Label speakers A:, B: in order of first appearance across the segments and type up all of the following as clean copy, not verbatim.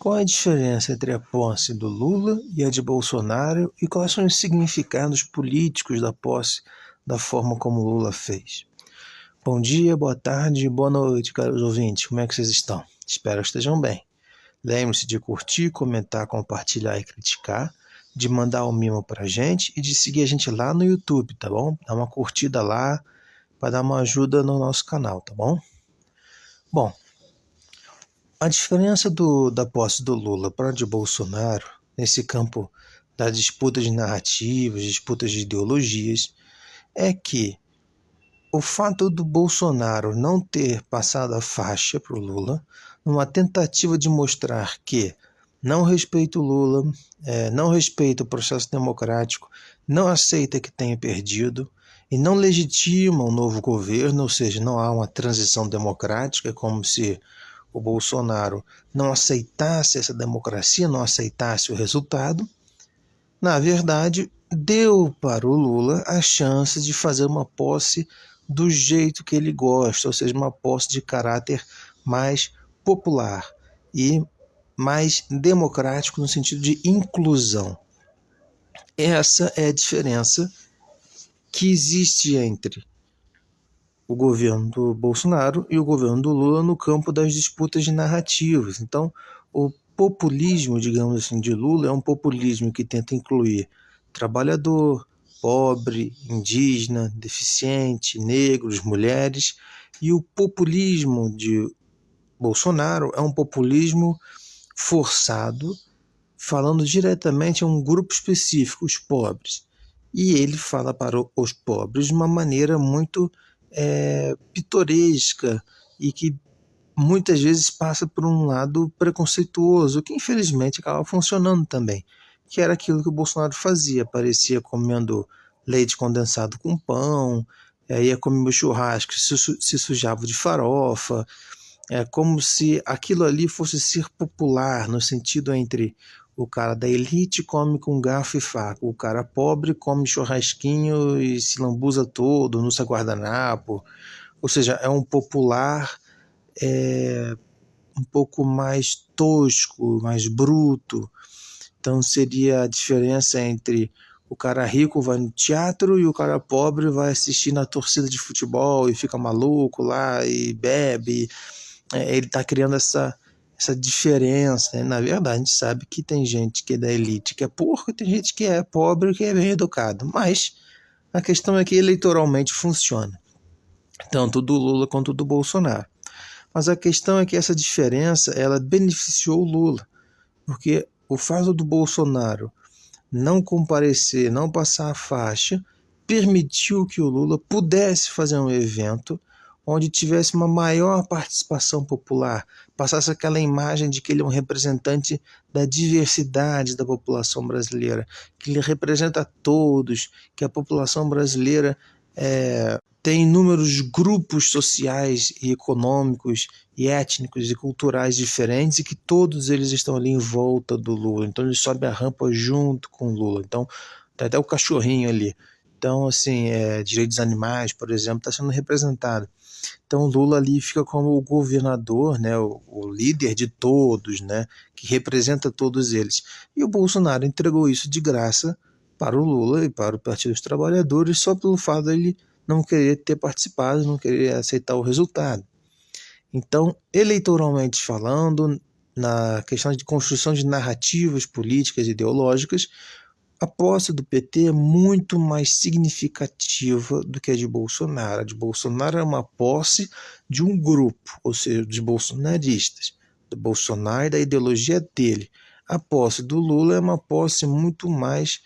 A: Qual é a diferença entre a posse do Lula e a de Bolsonaro e quais são os significados políticos da posse da forma como o Lula fez? Bom dia, boa tarde e boa noite, caros ouvintes. Como é que vocês estão? Espero que estejam bem. Lembre-se de curtir, comentar, compartilhar e criticar, de mandar um mimo pra gente e de seguir a gente lá no YouTube, tá bom? Dá uma curtida lá para dar uma ajuda no nosso canal, tá bom? Bom, a diferença da posse do Lula para a de Bolsonaro, nesse campo das disputas de narrativas, disputas de ideologias, é que o fato do Bolsonaro não ter passado a faixa para o Lula, numa tentativa de mostrar que não respeita o Lula, não respeita o processo democrático, não aceita que tenha perdido e não legitima um novo governo, ou seja, não há uma transição democrática, como se o Bolsonaro não aceitasse essa democracia, não aceitasse o resultado. Na verdade, deu para o Lula a chance de fazer uma posse do jeito que ele gosta, ou seja, uma posse de caráter mais popular e mais democrático no sentido de inclusão. Essa é a diferença que existe entre o governo do Bolsonaro e o governo do Lula no campo das disputas de narrativas. Então, o populismo, digamos assim, de Lula é um populismo que tenta incluir trabalhador, pobre, indígena, deficiente, negros, mulheres, e o populismo de Bolsonaro é um populismo forçado, falando diretamente a um grupo específico, os pobres. E ele fala para os pobres de uma maneira muito pitoresca e que muitas vezes passa por um lado preconceituoso, que infelizmente acaba funcionando também, que era aquilo que o Bolsonaro fazia, parecia comendo leite condensado com pão, ia comer churrasco, se sujava de farofa, como se aquilo ali fosse ser popular, no sentido entre o cara da elite come com garfo e faca, o cara pobre come churrasquinho e se lambuza todo, não usa guardanapo. Ou seja, é um popular um pouco mais tosco, mais bruto. Então seria a diferença entre o cara rico vai no teatro e o cara pobre vai assistir na torcida de futebol e fica maluco lá e bebe. Ele está criando essa diferença, né? Na verdade, a gente sabe que tem gente que é da elite que é porco, e tem gente que é pobre que é bem educado. Mas a questão é que eleitoralmente funciona, tanto do Lula quanto do Bolsonaro. Mas a questão é que essa diferença ela beneficiou o Lula, porque o fato do Bolsonaro não comparecer, não passar a faixa, permitiu que o Lula pudesse fazer um evento onde tivesse uma maior participação popular, passasse aquela imagem de que ele é um representante da diversidade da população brasileira, que ele representa todos, que a população brasileira tem inúmeros grupos sociais e econômicos e étnicos e culturais diferentes e que todos eles estão ali em volta do Lula. Então ele sobe a rampa junto com o Lula. Então tem até o cachorrinho ali. Então, assim, direitos animais, por exemplo, está sendo representado. Então o Lula ali fica como o governador, né, o líder de todos, né, que representa todos eles. E o Bolsonaro entregou isso de graça para o Lula e para o Partido dos Trabalhadores só pelo fato de ele não querer ter participado, não querer aceitar o resultado. Então, eleitoralmente falando, na questão de construção de narrativas políticas e ideológicas, a posse do PT é muito mais significativa do que a de Bolsonaro. A de Bolsonaro é uma posse de um grupo, ou seja, dos bolsonaristas, do Bolsonaro e da ideologia dele. A posse do Lula é uma posse muito mais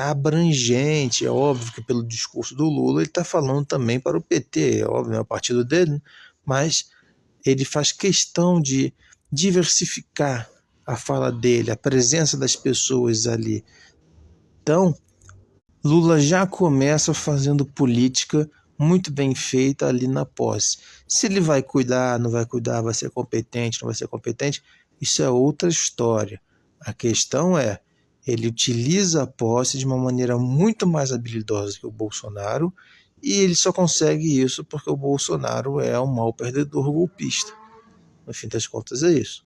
A: abrangente. É óbvio que pelo discurso do Lula ele está falando também para o PT, é óbvio, é o partido dele, mas ele faz questão de diversificar a fala dele, a presença das pessoas ali. Então, Lula já começa fazendo política muito bem feita ali na posse. Se ele vai cuidar, não vai cuidar, vai ser competente, não vai ser competente, isso é outra história. A questão é, ele utiliza a posse de uma maneira muito mais habilidosa que o Bolsonaro e ele só consegue isso porque o Bolsonaro é um mau perdedor golpista. No fim das contas é isso.